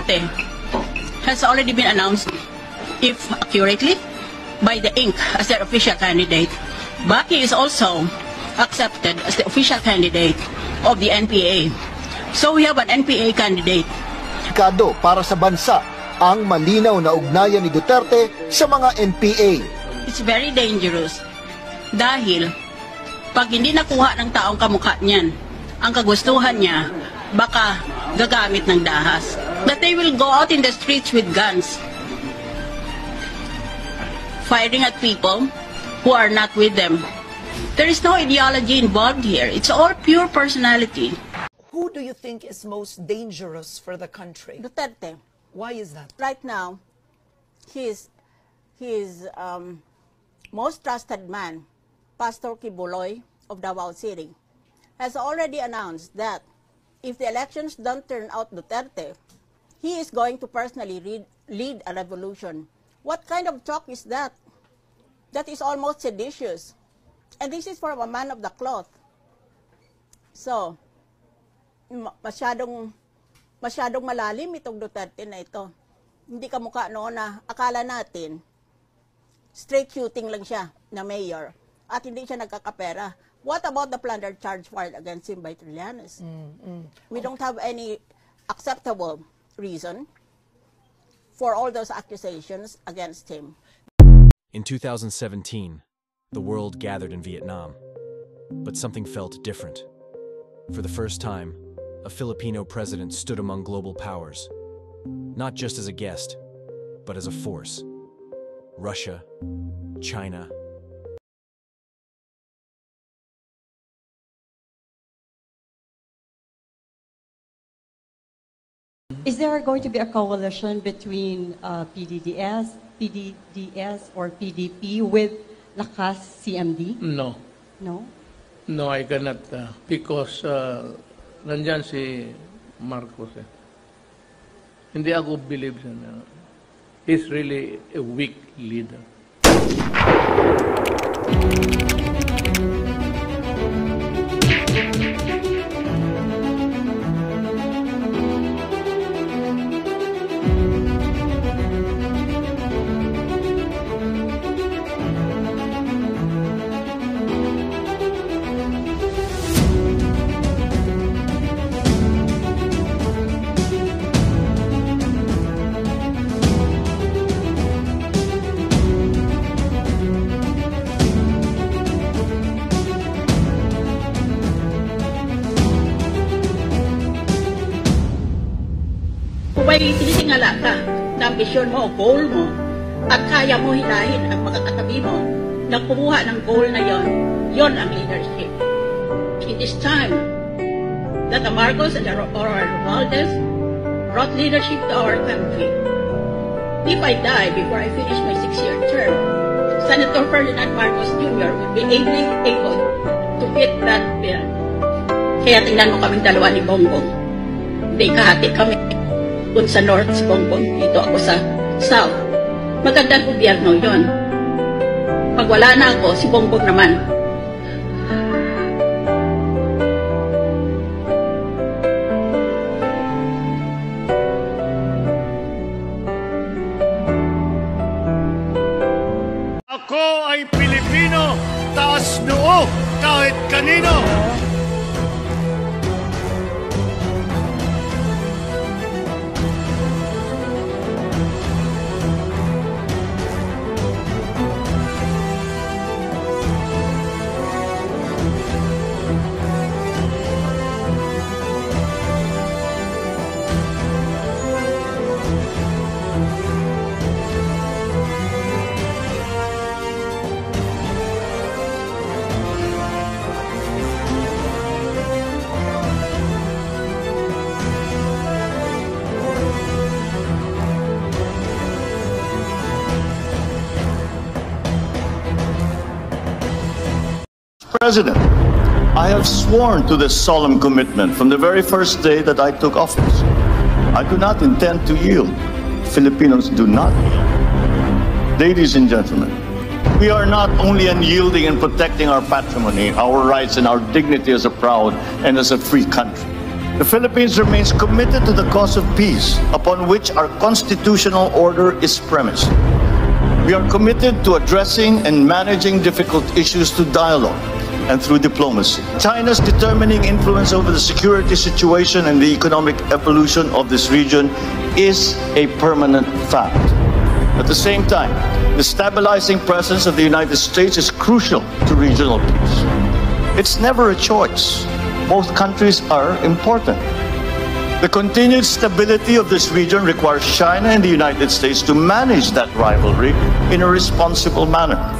Duterte has already been announced, if accurately, by the Inc. as their official candidate. But he is also accepted as the official candidate of the NPA. So we have an NPA candidate. Kado para sa bansa ang malinaw na ugnayan ni Duterte sa mga NPA. It's very dangerous dahil pag hindi nakuha ng taong kamukha niyan, ang kagustuhan niya, baka gagamit ng dahas. That they will go out in the streets with guns, firing at people who are not with them. There is no ideology involved here. It's all pure personality. Who do you think is most dangerous for the country? Duterte. Why is that? Right now, his most trusted man, Pastor Kibuloy of Davao City, has already announced that if the elections don't turn out Duterte, he is going to personally lead a revolution. What kind of talk is that? That is almost seditious. And this is from a man of the cloth. So, masyadong malalim itong Duterte na ito. Hindi kamukha noon na akala natin straight shooting lang siya na mayor at hindi siya nagkakapera. What about the plundered charge filed against him by Trillanes? We don't have any acceptable reason for all those accusations against him. In 2017, the world gathered in Vietnam, but something felt different. For the first time, a Filipino president stood among global powers, not just as a guest, but as a force. Russia, China, Is there going to be a coalition between PDDS or PDP with Lakas CMD? No. No? No, I cannot because nandyan si Marcos. Hindi ako believe siya. He's really a weak leader. Kung may tinitingala ka na ambisyon mo o goal mo at kaya mo hinahin ang mga katabi mo na kumuha ng goal na yon ang leadership. It is time that the Marcos and the Romualdez brought leadership to our country. If I die before I finish my 6-year term, Senator Ferdinand Marcos Jr. will be able to fit that bill. Kaya tingnan mo kaming dalawa ni Bongbong. Hindi kahati kami. Kung sa North si Bongbong, dito ako sa South. Magandang gobyerno yon. Pag wala na ako, si Bongbong naman. Ako ay Pilipino, taas noo kahit kanino. President, I have sworn to this solemn commitment from the very first day that I took office. I do not intend to yield. Filipinos do not yield. Ladies and gentlemen, we are not only unyielding in protecting our patrimony, our rights, and our dignity as a proud and as a free country. The Philippines remains committed to the cause of peace, upon which our constitutional order is premised. We are committed to addressing and managing difficult issues through dialogue and through diplomacy. China's determining influence over the security situation and the economic evolution of this region is a permanent fact. At the same time, the stabilizing presence of the United States is crucial to regional peace. It's never a choice. Both countries are important. The continued stability of this region requires China and the United States to manage that rivalry in a responsible manner.